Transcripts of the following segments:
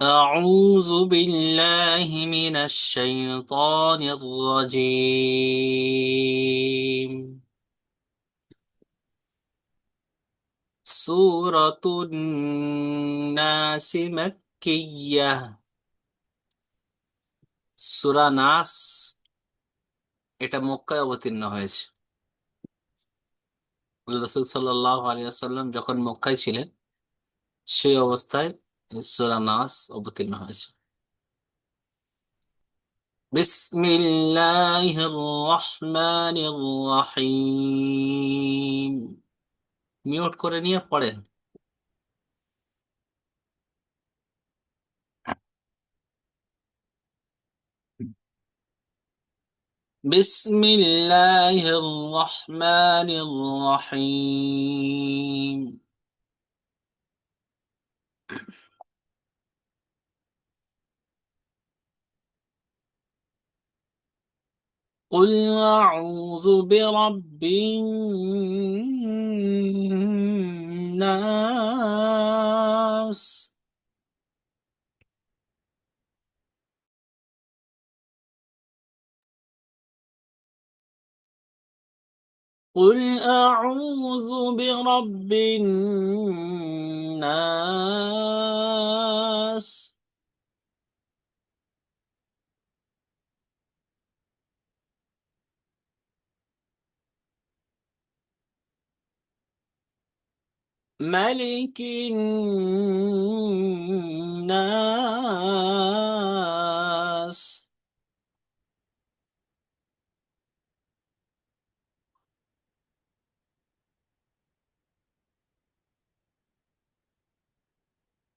أعوذ بالله من الشيطان الرجيم. سورة الناس مكية. সূরা নাস এটা মক্কায় অবতীর্ণ হয়েছে। রাসূল সাল্লাল্লাহু আলাইহি ওয়াসাল্লাম যখন মক্কায় ছিলেন সেই অবস্থায় এই সূরা নাস অবতীর্ণ হয়েছে। বিসমিল্লাহির রহমানির রহিম। মিউট করে নিয়ে পড়েন। بسم الله الرحمن الرحيم. قل أعوذ برب الناس. قل أعوذ برب الناس. ملك الناس.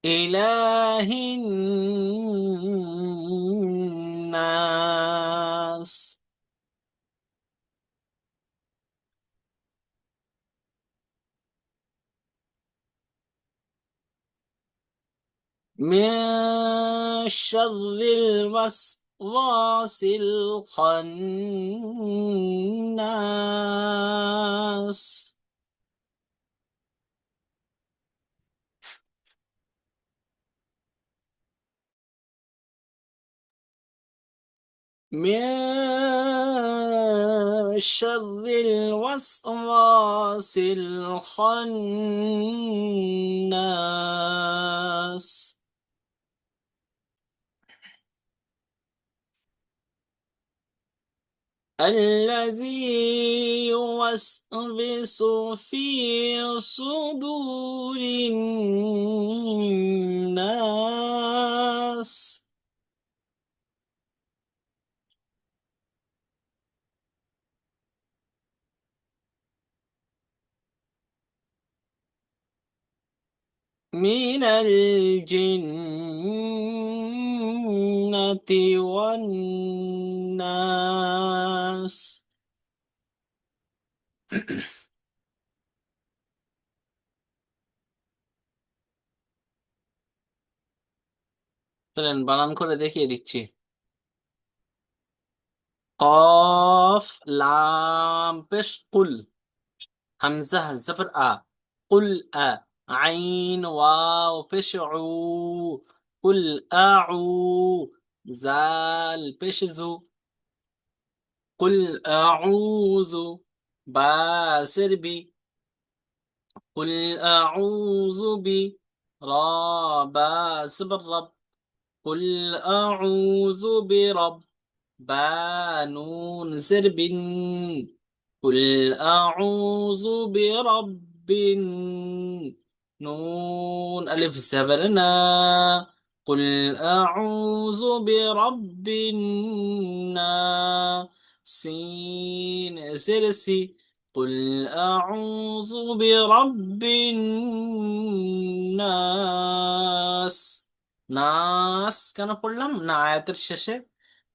إله الناس. من شر الوسواس الخناس. من شر الوسواس الخناس. الذي يوسوس في صدور الناس. من الجنة والناس. চলেন বানান করে দেখিয়ে দিচ্ছি। قاف لام পেশ কুল, হামজা জবর আ, কুল আ, আইন ওয়াও পেশ উ, কুল আউ, জাল পেশ জু, কুল আউযু, বা জের বি, قل أعوذ برب زبر رب، قل أعوذ برب بانون زرب، قل أعوذ برب نون ألف زبرنا، قل أعوذ برب سين زرسي، قل أعوذ برب الناس। নাস কেন পড়লাম না, আয়াতের শেষে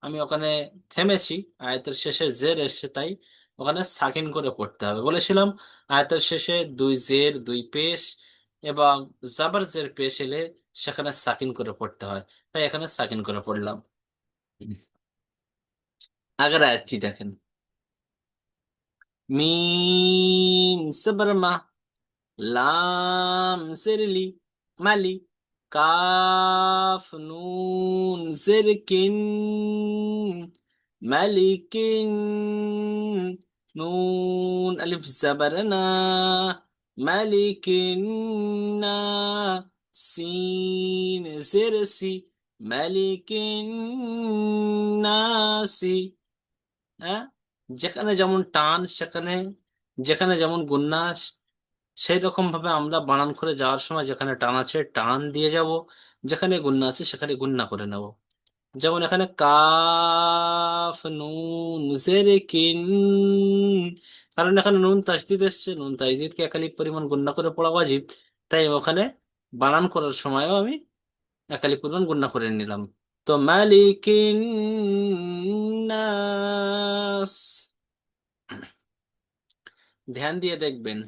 আমি ওখানে থেমেছি, আয়াতের শেষে জের এসেছে তাই ওখানে সাকিন করে পড়তে হবে বলেছিলাম। আয়াতের শেষে দুই জের দুই পেশ এবং জাবার জের পেশ এলে সেখানে সাকিন করে পড়তে হয়, তাই এখানে সাকিন করে পড়লাম। আগের আয়াতটি দেখেন। মিম সবর মা, লাম সেরলি মালি, কাফ নুন জের কিন, মালিকিন, নুন আলিফ জাবার না, মালিকিন না, সিন জের সি, মালিকিন নাসি। হ্যাঁ, যেখানে যেমন টান সেখানে, যেখানে যেমন গুণনা, সেই রকম ভাবে আমরা বানান করে যাওয়ার সময় যেখানে টান আছে টান দিয়ে যাব, যেখানে গুণনা আছে সেখানে গুণনা করে নেব। যেমন এখানে কাফ নুন জের কিন, কারণ এখানে নুন তাজদিদ এসছে, নুন তাজদিদকে একালিক পরিমাণ গুণনা করে পড়া ওয়াজিব, তাই ওখানে বানান করার সময়ও আমি একালিক পরিমাণ গুণনা করে নিলাম। তো মালিকিন নাস, ধ্যান দিয়ে দেখবেন,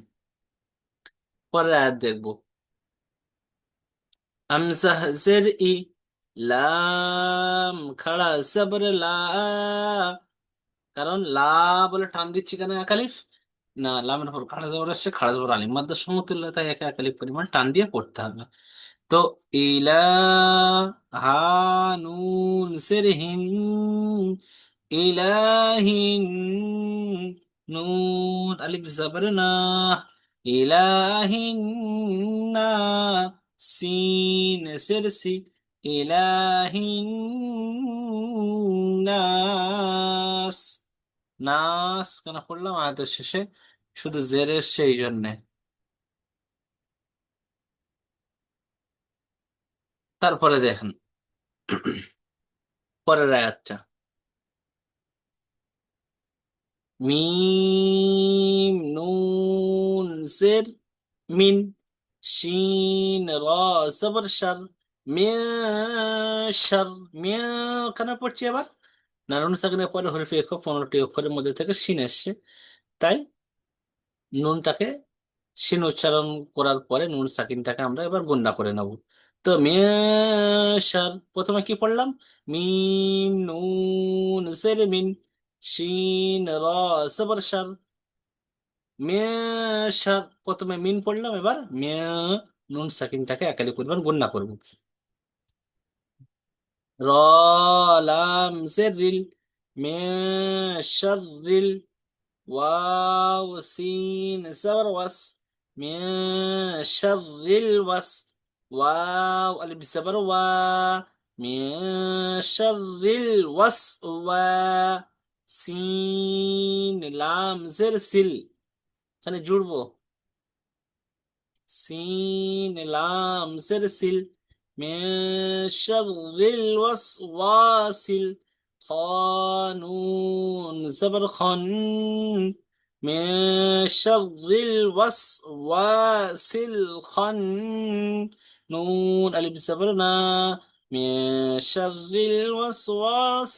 পরের আয়াত দেখবো। হামজা জের ই, লাম খাড়া জবর লা, কারণ লা বলে টান দিচ্ছি কেন একালিফ, না লামের উপর খাড়া জবর আসছে, খাড়া জবর আলিফ মাদ্দার সমতুল্য, তাই একে একালিফ পরিমাণ টান দিয়ে পড়তে হবে। তো ইলা, হা নুন জের হিন, ইলাহিন, নুন আলিফ জবর না, ইলাহিন না, সিন জের সি, ইলাহিন নাস। নাস কেন পড়লাম আয়াতের শেষে, শুধু জের এসছে এই জন্যে। তারপরে দেখেন পরের আয়াতটা, মিম নুন জের মিন, শিন র জবর শার, মিশর, মিয়া কেন পড়ছি আবার, না নুন সাকিনের পরে হরফে একক 15টি অক্ষরের মধ্যে থেকে শিন এসছে, তাই নুনটাকে শিন উচ্চারণ করার পরে নুন সাকিনটাকে আমরা এবার গুণনা করে নেব। তো মিশর, প্রথমে কি পড়লাম, মিম নুন জের মিন, শিন র জবর শার, মেশার, প্রথমে মিন পড়লাম, এবার নুন সাকিনটাকে একালি পরিমাণ গুণনা করব। র লাম জের রিল, মেশারিল, ওয়াও সিন জবর ওয়াস, মেশারিল ওয়াস, ওয়াও আলিফ জবর ওয়া, মেশারিল ওয়াস ওয়া, সিন লাম জের সিল, এখানে জুড়বো, سين لام سلسل من شر الوسواس، قانون زبر خن، من شر الوسواس الخن، نون ألف زبرنا، من شر الوسواس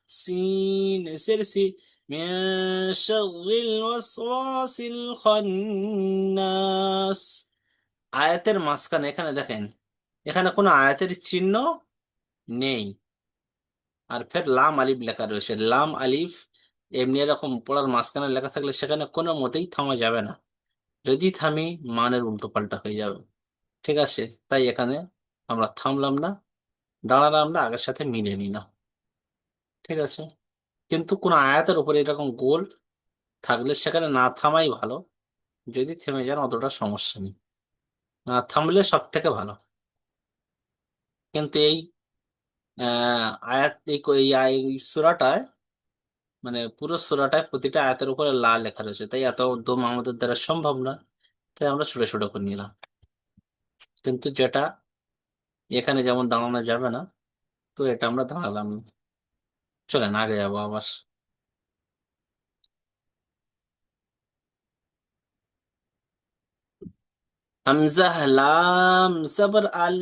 سين سلسل، من شر الوسواس الخناس। আয়াতের মাঝখানে এখানে দেখেন, এখানে কোনো আয়াতের চিহ্ন নেই, আর ফের লাম আলিফ লেখা রয়েছে, লাম আলিফ এমনি এরকম পড়ার মাঝখানে লেখা থাকলে সেখানে কোনো মতেই থামা যাবে না, যদি থামি মানের উল্টো পাল্টা হয়ে যাবে। ঠিক আছে, তাই এখানে আমরা থামলাম না, দাঁড়ালাম না, আগের সাথে মিলে নিলাম। ঠিক আছে, কিন্তু কোন আয়াতের উপরে এরকম গোল থাকলে সেখানে না থামাই ভালো, যদি থেমে যান অতটা সমস্যা নেই, না থামলে সব থেকে ভালো। কিন্তু এই আয়াত এই সূরাটায়, মানে পুরো সূরাটায় প্রতিটা আয়াতের উপরে লা লেখা রয়েছে, তাই এত দম আমাদের দ্বারা সম্ভব না, তাই আমরা ছোট ছোট করে নিলাম। কিন্তু যেটা এখানে যেমন দাঁড়ানো যাবে না, তো এটা আমরা দাঁড়ালাম না। চলেন আগে যাবো আবার। হামজা লাম জবর আল,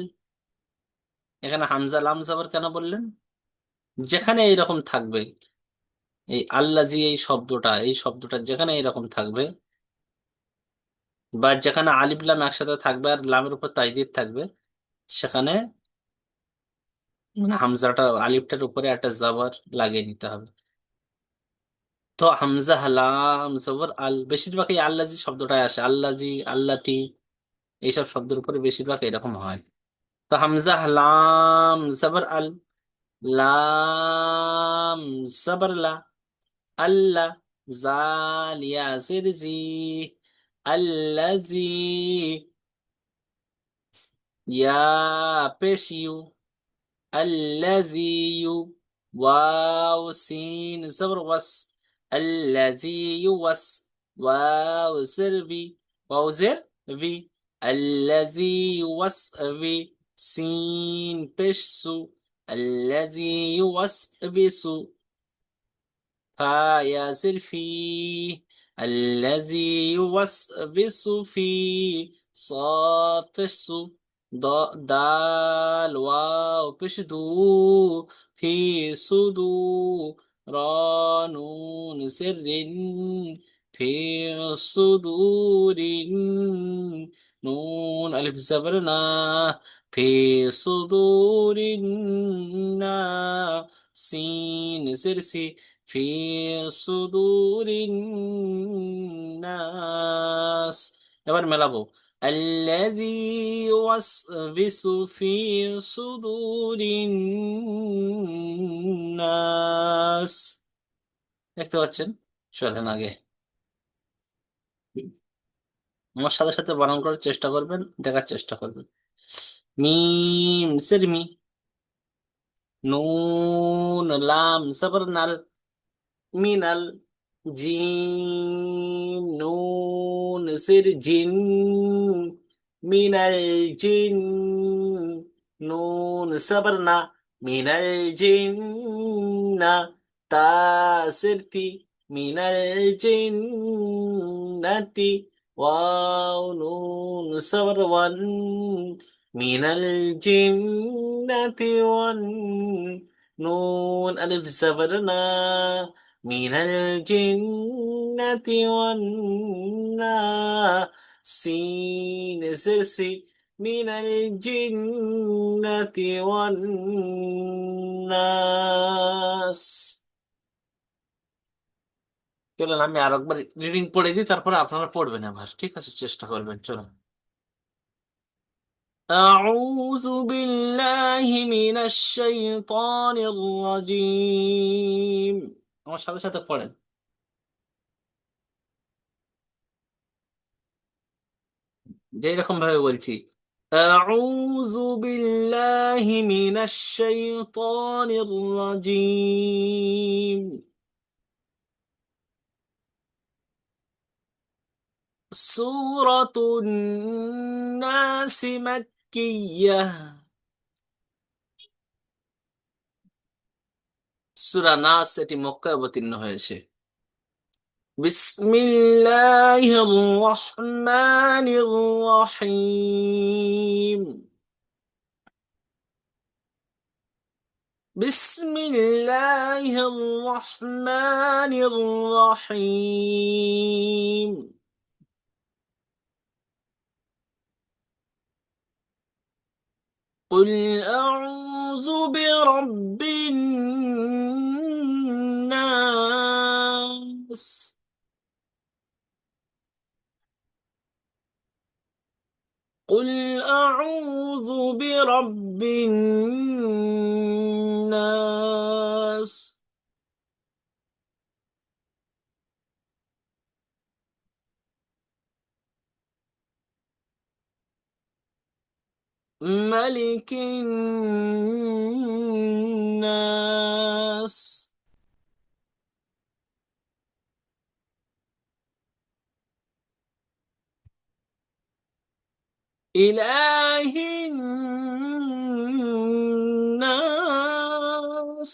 এখানে হামজা লাম জবর কেন বললেন, যেখানে এইরকম থাকবে, এই আল্লাজি এই শব্দটা যেখানে এরকম থাকবে, বা যেখানে আলিফ লাম একসাথে থাকবে আর লামের উপর তাজদিদ থাকবে, সেখানে মানে হামজাটা আলিফটার উপরে একটা জাবার লাগিয়ে নিতে হবে। তো হামজা লাম জবর আল, বেশিরভাগ এই আল্লাজি শব্দটাই আসে, আল্লাজি, আল্লাতি, এইসব শব্দের উপরে বেশিরভাগ এরকম হয়। তো হামজা লাম জবর আল, লাম জবর লা, আল্লাহ, জাল ইয়াসির জি, আল্লাজি, ইয়া পেশ ইউ, الذي يو، واو سين زبر وس، الذي يوس، واو زر في، واو زر في، الذي يوس في، سين بشسو، الذي يوس بسو، فيصل فيه، الذي يوسوس فيه، صاد فشسو، دال واو بشدو، في صدو، را نون سر، في صدور، نون ألف زبرنا، في صدور سين سرسي، في صدور الناس। এবার মেলাবো, الذي يوسوس في صدور الناس। দেখতে পাচ্ছেন? চলেন আগে আমার সাথে সাথে বানান করার চেষ্টা করবেন, দেখার চেষ্টা করবেন। মিম সের মি, নুন লাম সাবর নাল, মিনাল, জিম নুন সির জিন, মিনাল জিন, নুন সবর না, মিনাল জিন্না, তা সির তি, মিনাল জিন্নাতি, ওয়াও নুন সবর ওয়ান, মিনাল জিন্নাতি ওয়ান, নুন আলিফ জবর না, من الجنة والناس، سين سرسي، من الجنة والناس। চলুন আমি আরেকবার রিডিং পড়ে দিই, তারপরে আপনারা পড়বেন আবার, ঠিক আছে? চেষ্টা করবেন, চলুন। أعوذ بالله من الشيطان الرجيم। আমার সাথে সাথে পড়েন। যেই রকম ভাবে বলছি, أعوذ بالله من الشيطان الرجيم، سورة الناس مكية، সূরা নাস এটি মক্কায় অবতীর্ণ হয়েছে। বিসমিল্লাহির রহমানির রহিম, বিসমিল্লাহির রহমানির রহিম। قل أعوذ برب الناس، قل أعوذ برب الناس، ملك الناس، إله الناس،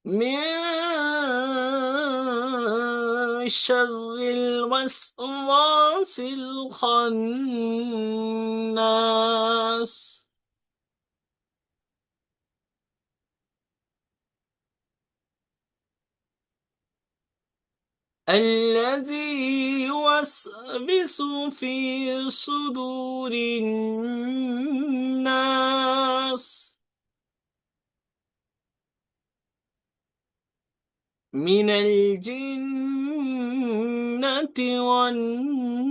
من شر الوسواس الخناس، الذي يوسوس في صدور الناس، من الجنة والناس.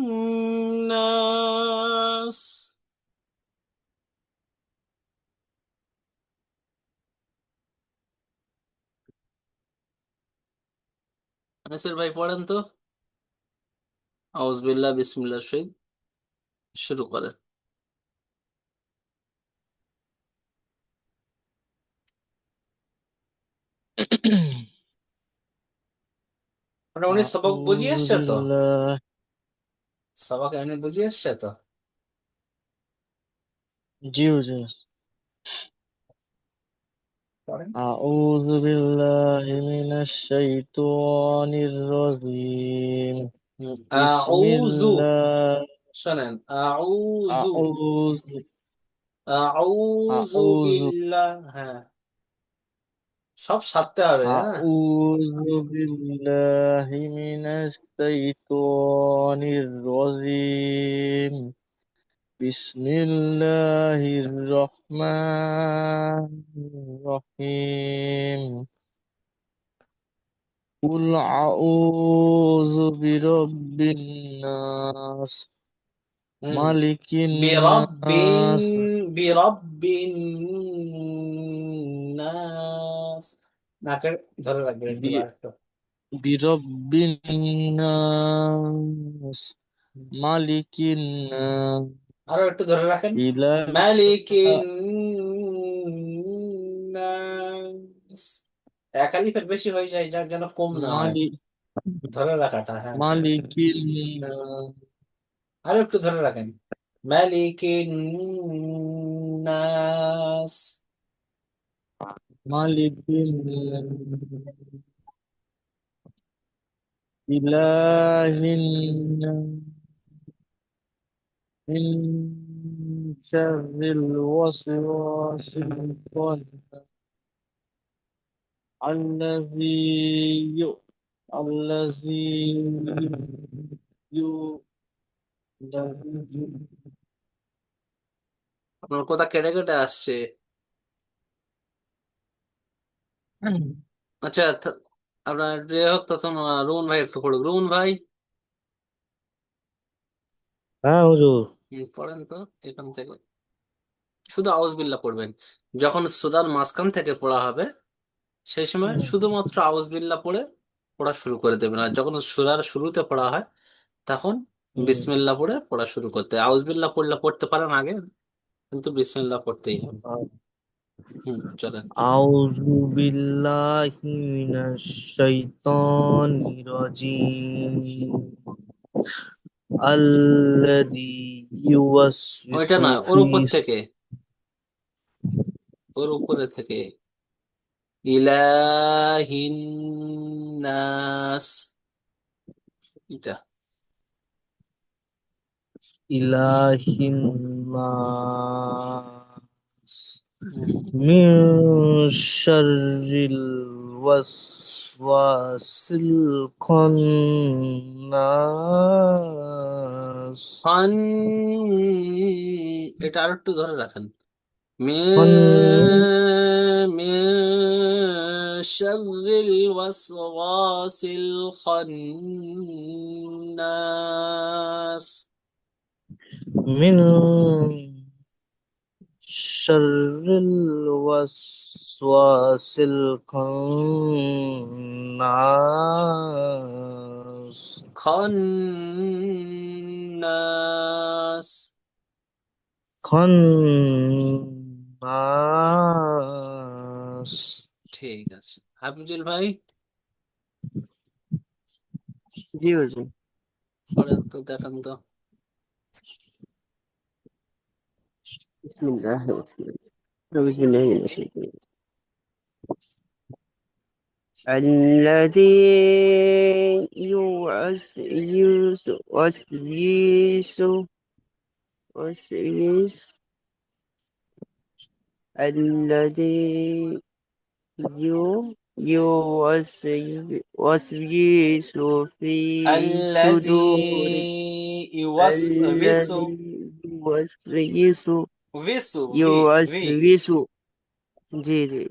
আনিসুল ভাই পড়েন তো। আউযুবিল্লাহ বিসমিল্লাহ শহীদ শুরু করেন। মানে উনি সবক বুঝিয়ে أعوذ এসছে তো, بالله সবক এমনি বুঝিয়ে এসছে তো। جي وجه পড়েন। أعوذ بالله من الشيطان الرجيم بسم আউযু, الله শোনেন, আউযু, أعوذ আউযু أعوذ বিল্লাহ, হ্যাঁ সব সারতে হবে, হ্যাঁ। أعوذ بالله من الشيطان الرجيم بسم الله الرحمن الرحيم قل أعوذ برب الناس হুম। ملك বিরব্বিন, الناس বিরব্বিন নাস। নাকে ধরে রাখবেন একটু ب- আর একটু। برب الناس ملك الناس আরো একটু ধরে রাখেন। إله মালিকিন নাস। এক আলিফের বেশি হয়ে যায়, যার যেন কম না হয়। ملك ধরে রাখাটা, হ্যাঁ। ملك الناس আরো একটু ধরে রাখেন। মালিকিন নাস। ملك الناس إله الناس من شر الوسواس الخناس الذي يؤ- الذي يولد আপনার কথা কেটে কেটে আসছে। আচ্ছা আপনার হোক তখন রুমন ভাই একটু পড়ুক, রুমন ভাই। হ্যাঁ হুজুর। পড়েন তো এখান থেকে, শুধু আউযবিল্লাহ পড়বেন। যখন সূরার মাঝখান থেকে পড়া হবে সেই সময় শুধুমাত্র আউযবিল্লাহ পড়ে পড়া শুরু করে দেবেন, আর যখন সূরার শুরুতে পড়া হয় তখন বিসমিল্লাহ পড়ে পড়া শুরু করতে হয়। আউযবিল্লাহ পড়লে পড়তে পারেন আগে, কিন্তু বিসমিল্লাহ পড়তেই হবে। চলেন। আউযু বিল্লাহি মিনাশ শাইতানির রাজিম। আল্লাযী ওইটা ইউওয়াসওয়িসু নয়, ওর ফি উপর থেকে, ওর উপরে থেকে। ইলাহিন নাস, এটা। ইলাহিন নাস হুম। মিন শাররিল ওয়াসওয়াসিল খান্নাস। ফান, এটা আর একটু ধরে রাখেন। মে, খান মে শাররিল ওয়াসওয়াসিল খান্নাস। من شر الوسواس الخناس. খান্নাস। خناس. ঠিক আছে, হাফিজুল ভাই জি হুজুর পড়েন তো, দেখান তো। বিসমিল্লাহ أعوذ بالله من الشيطان الذي يوسوس الذي يوسوس في الذي صدور يوسوس، الذي يوسوس ويسو في في يوسوس জি জি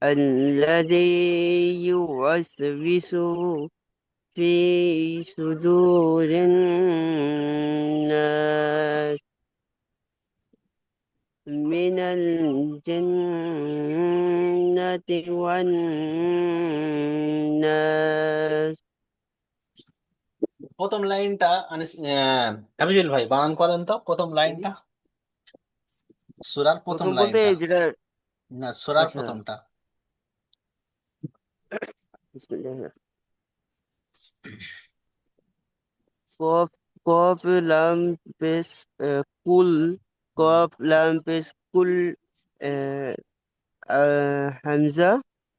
الذي يوسوس في صدور الناس من الجنة والناس প্রথম লাইনটা কামিজুল ভাই বানান করেন তো প্রথম লাইনটা, সূরার প্রথম প্রথম বলতে লাইনটা, যেটা না সূরার আচ্ছা প্রথমটা। বিসমিল্লাহ। কফ কফ লাম পেশ কুল কফ লাম পেশ কুল আহ, হামজা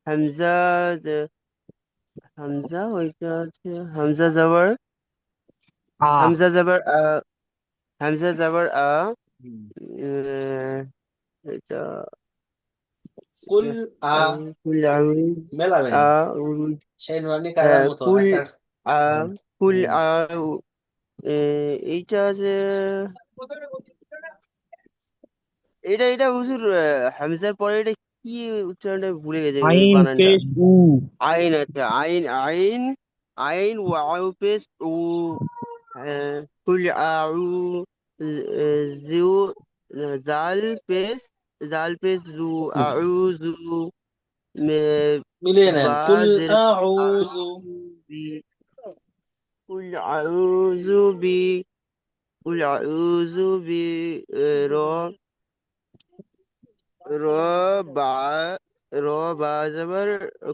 হামজা হামজা ওইটা হচ্ছে হামজা জবর আ হামজা জবর হামজা জবর হুম। আহ, এটা কুল আ, কুল আউজ মেলাবেন আউজ সেই নুরানি কায়দার মতো কুল একটা। আ হুম, কুল হুম। এইটা যে এটা হুজুর হামজার পরে এটা কি উচ্চারণটা ভুলে গেছে আইন বানানটা পেশ উ আইন আচ্ছা আইন আইন আইন ওয়াও পেস ও কুল আউ জিউ জাল পেস জু আউ জু মিলিয়ে নেন, কুল বাজের আউযু। বি কুল আউযু বি কুল আউযু বি র র বা র বা জবর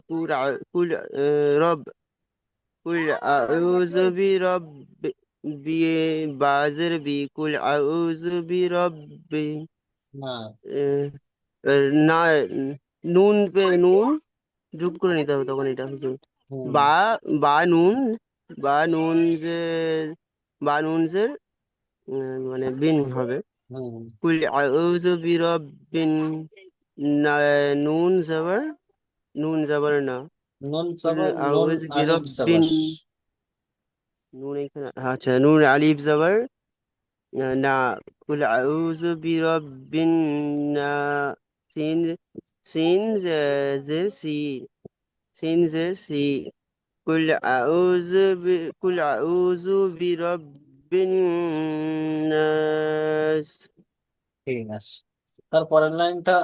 কুল রব কুল আউযু বি রব বি বাজের বি কুল আউযু বি রব্বি না। আহ, না নুন নুন যোগ করে নিতে হবে তখন এটা হুজুর। হুম, বা বা নুন বা নুন যে বা নুন যে মানে বিন হবে হুম। কুল আউযু বি রব্বিন না নুন জবর নুন জবর না নুন কুল জবর, নুন আউযু বি আলিফ রব্বিন জবর। নুন এখানে আচ্ছা নুন আলিফ জবর না কুল আউযু বি রব্বিন না সিন সিন জের সি সিন জের সি কুল আউযু কুল আউযু বি রব্বিন নাস ঠিক আছে, তারপরের লাইনটা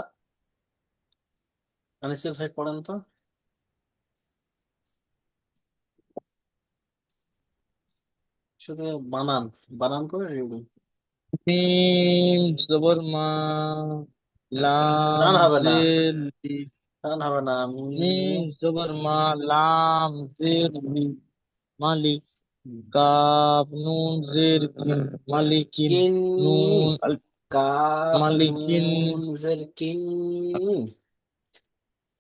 আনিসুল ভাই পড়েন তো, শুধু বানান, বানান করে রিডিং। মিম জবর মা লাম টান হবে না, জের লি টান হবে না। মিম জবর মা লাম জের লি মালিক হুম। কাফ নুন জের কিন মালিকিন কিন, নুন কাফ মালিকিন নুন জের কিন।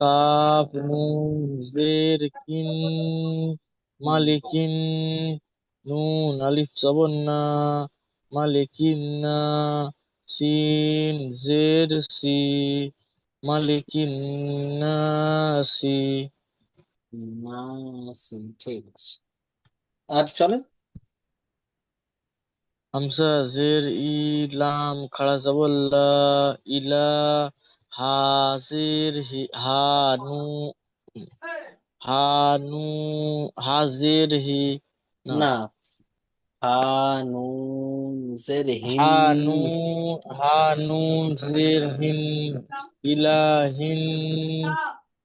কাফ নুন জের কিন মালিকিন নুন আলিফ জবর না মালিকিন না সিন জের সি মালিকিন নাসি নাসি, ঠিক আছে। আর চলে। হামজা জের ই লাম খাড়া জবর লা ইলা হা জের হি হা নু হা নু হাজের হি না না, হা নুন জের হিন। হা নু হা নুন জের হিন ইলাহিন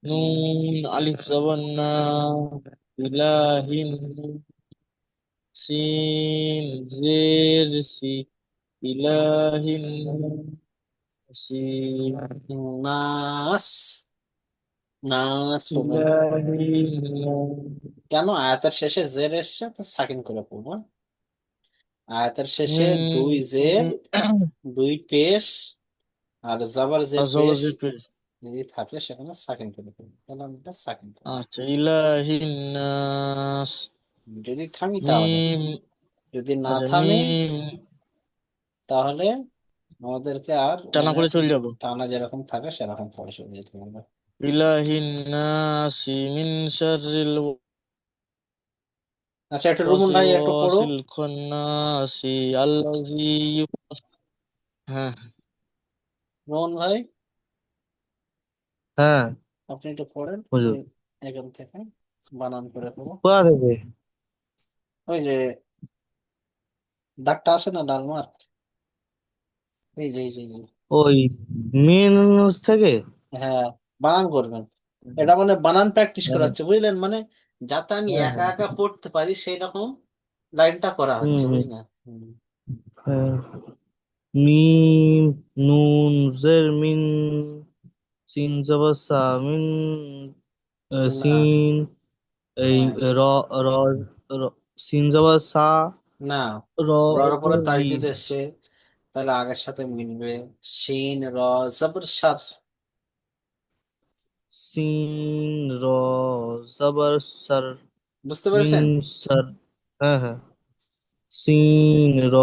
নুন আলিফ জবর না ইলাহিন সিন জের সি ইলাহিন সি নাস, নাস পড়বেন। ইলাহিন কেন আয়াতের শেষে জের এসছে তো সাকিন করে পড়বো। আয়াতের শেষে দুই জের, হুম দুই পেশ, আর জাবার জের পেশ জবরদস্ত পেশ যদি থাকে সেখানে সাকিন করে পড়বো, তাহলে আমি এটা সাকিন করবো। আচ্ছা ইলাহিন নাস যদি থামি তাহলে, মিম যদি না আচ্ছা থামি মিম তাহলে আমাদেরকে আর টানা মানে করে চলে যাব টানা যেরকম থাকে সেরকম পড়ে চলে যেতে হবে। ইলাহিন নাসি মিন শাররিল আচ্ছা, একটু রুমন ভাই একটু পড়ো। ওয়াসিল খান্নাসি আল্লাযী হ্যাঁ রুমন ভাই, হ্যাঁ আপনি একটু পড়েন হুজুর এখান থেকে বানান করে দেবো। কোথা থেকে? ওই যে দাগটা আসে না, লাল মার্ক, এই যে। ওই মেন থেকে। হ্যাঁ, বানান করবেন। এটা মানে বানান প্র্যাকটিস হ্যাঁ করাচ্ছে, বুঝলেন, মানে যাতে আমি হ্যাঁ একা হ্যাঁ। একা পড়তে পারি সেই রকম লাইনটা করা হুম হচ্ছে, হুম বুঝলেন। হ্যাঁ। মিম নুন জের মিন সিন জবর সা মিন না, সিন এই হ্যাঁ, র র সিন জবর সা না, র রর উপরে জবর রি তাসদিদ এসছে, তাহলে আগের সাথে মিলবে। শিন র জবর সার। সিন র জবর সর বুঝতে মিন পেরেছেন? সর। হ্যাঁ হ্যাঁ। সিন র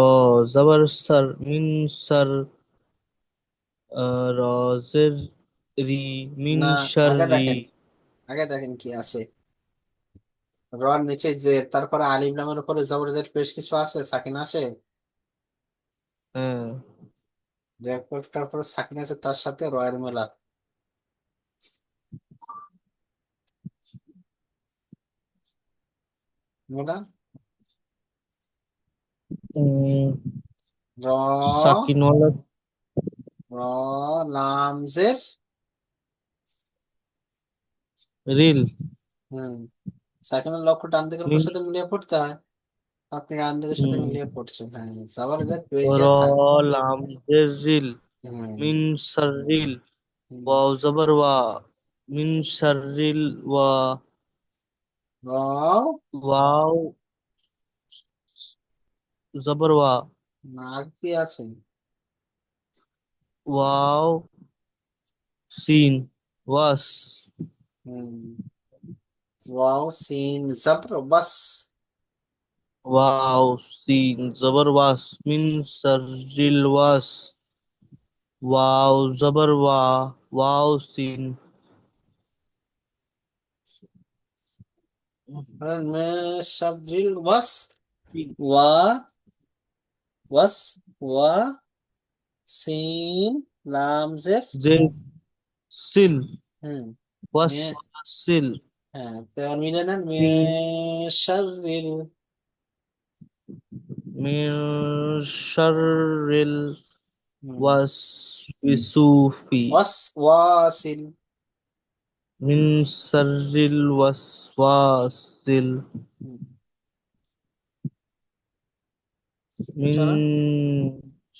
জবর সর মিন সর র জের রি মিন না, শর আগে রি। দেখেন, আগে দেখেন কি আছে। রর নিচে যে, তারপরে আলিফ লামের উপরে জবর জের পেশ কিছু আছে, সাকিন আছে। হ্যাঁ যে তারপরে সাকিন আছে, তার সাথে রয়ের মেলা। মেলা উম, র, সাকিনওয়ালা র, লাম জের। রিল হুম, সাকিনের লক্ষ্য ডান দিকের উপর মিন সাথে মিলিয়ে পড়তে হয়। আপনি ডান দিকের সাথে হুম মিলিয়ে পড়ছেন, হ্যাঁ, জবর জের পেশ র দিয়ে থাক। লাম জের রিল হুম, মিন শর রিল হুম, ওয়াও জবর ওয়া মিন শর রিল ওয়া র, ওয়াও জবর ওয়া না, আর কি আছে? ওয়াও সিন ওয়াস হুম, ওয়াও সিন জবর বাস। ওয়াও সিন জবর ওয়াস মিন শর রিল ওয়াস ওয়াও জবর ওয়া ওয়াও সিন মে শাবরিল ওয়াস, ওয়া, ওয়াস, ওয়া, সিন, লাম জের। যে সিল হুম, ওয়াস মে, সিল হ্যাঁ, তো এবার মিলে নেন। মে সিন শাররিল। মিন শাররিল হুম, ওয়াসবিসুফি ওয়াস, ওয়াসিল। মিন শাররিল ওয়াসওয়াসিল হুম, মিন চলেন।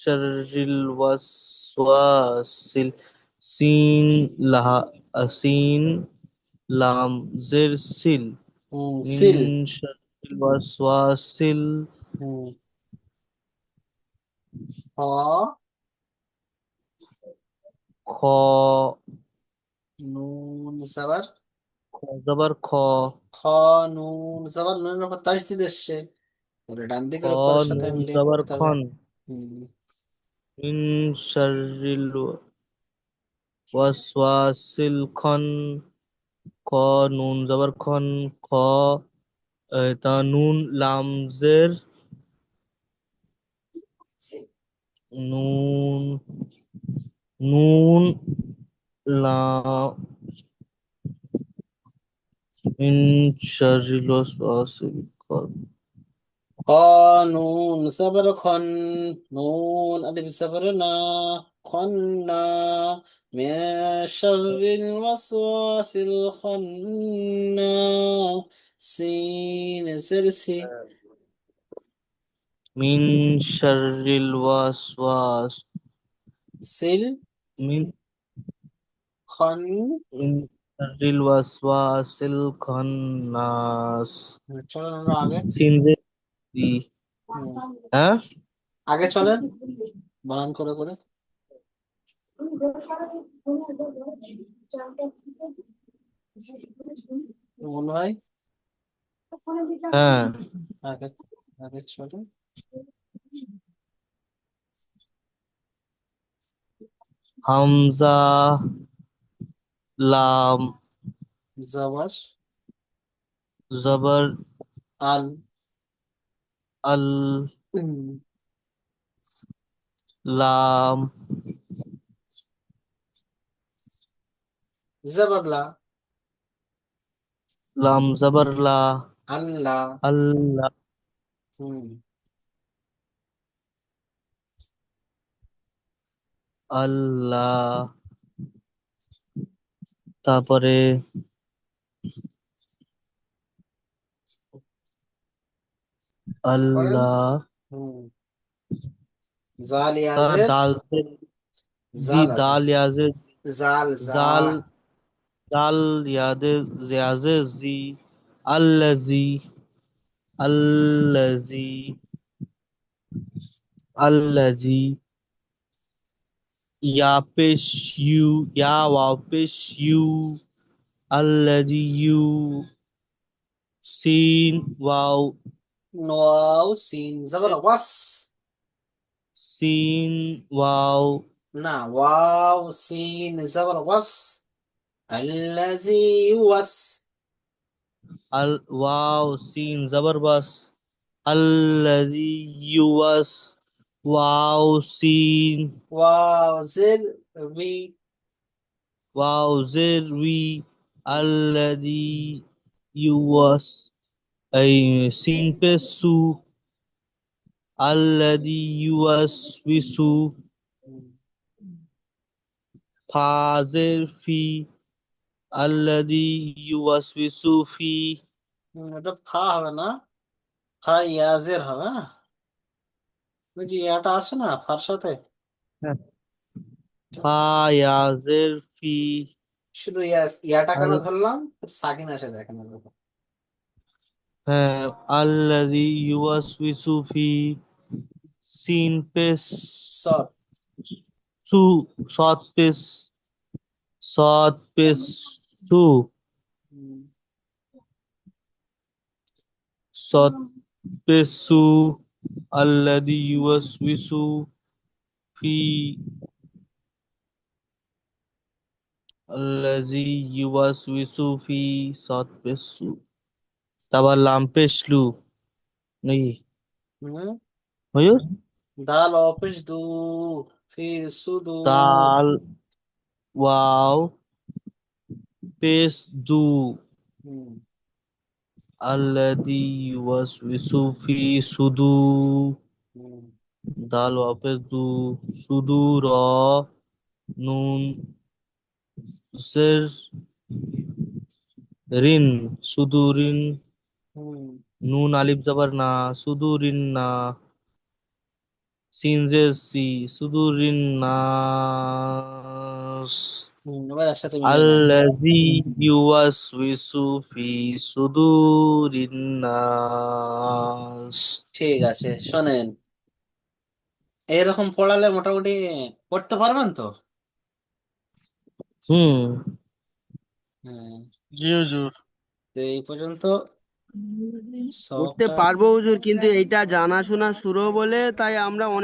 শাররিল ওয়াসওয়াসিল সিন লাহা সিন লাম জের সিল মিন সিল। শাররিল ওয়াসওয়াসিল হুম, হ, খ নুন জবর, খ জবর খ খ, নুন জবর, নুনের উপর তাসদিদ এসছে, তাহলে ডান খ দিকের অক্ষরের সাথে নুন মিলিয়ে জবর পড়তে হবে। খন হুম, মিন শাররিল ওয়াসওয়াসিল খন খ নুন জবর খন খ তা নুন লামজের নুন নুন লাম মিন শাররিল ওয়াসওয়াসিল খন খ, নুন জবর খন, নুন আলিফ জবর না, খন না, মিন শাররিল ওয়াসওয়াসিল খান্না, সিন জের সি। মিন শাররিল ওয়াসওয়াস সিল, মিন খন। মিন শাররিল ওয়াসওয়াসিল খান্নাস চলেন আমরা আগে। সিন যে ই হুম, হ্যাঁ আগে চলেন, বানান করে করে। মনে হয় হ্যাঁ আগে, আগে চলেন। হামজা লাম জবর, জবর আল। আল হুম, লাম জবর লা। লাম জবর লা, আল্লাহ। আল্লাহ, হুম। আল্লাহ। তারপরে করেন। আল্লাহ, হুম। জাল তারপরে ইয়াজের, দাল জি, জাল আছে, দাল ইয়াজে জাল জাল, জাল। দাল ইয়াদে ইয়াজে জি, আল্লাজি, আল্লাজি, আল্লাজি। ইয়া পেশ ইউ, ইয়া ওয়াও পেশ ইউ, আল্লাজি ইউ। সিন ওয়াও, ওয়াও সিন জবর ওয়াস। সিন ওয়াও, না, ওয়াও সিন জবর ওয়াস। আল্লাজি ওয়াস। আল ওয়াও সিন জবর বাস, আল্লাজি ইউয়াস, ওয়াও সিন, ওয়াও জিল বি। ওয়াও জের উই, আল্লাজি ইউয়াস, এই সিন পেশ সু, আল্লাজি ইউয়াস বিসু, ফা জের ফি, আল্লাজি ইউয়াস বিসু ফি, এটা ফা হবে না, ফা ইয়াজের হবে, হ্যাঁ? ওই যে ইয়াটা আছে না ফার সাথে, ফা ইয়াজের ফি, শুধু ইয়াটা কেন আল ধরলাম, সাকিন আসে দেখেন। হ্যাঁ, আল্লাজি ইউয়াস বিসু ফি, সিন পেশ সব। সু, সৎ পেশ, সৎ পেশ সু, সৎ পেশ সু, আল্লাজি ইউয়াস বিসু ফি, আল্লাজি ইউয়াস বিসু ফি, সৎ পেশ সু। তারপর লাম পেশ লু নাকি হুম। হয়ো, দাল অফিস দু ফি সুদু। দাল ওয়াও পেশ দু, হুম। আল্লাযী ইউওয়াসওয়িসু ফি সুদু, হুম। দাল ওয়াও পেশ দু, সুদুর, নুন জের রিন, সুদুরিন, হুম। নুন আলিফ জবর না, সুদুরিন না, সিন জের সি, সুদুরিন নাস, এবার একসাথে মিলাই নেন। আল্লাযী ইউওয়াসওয়িসু ফি সুদুরিন নাস। ঠিক আছে, শোনেন, এরকম পড়ালে মোটামুটি পড়তে পারবেন তো? হুম, হ্যাঁ। জি হুজুর। তো এই পর্যন্ত করতে সবটা। পারবো হুজুর, কিন্তু এইটা জানাশোনা সুরো বলে তাই আমরা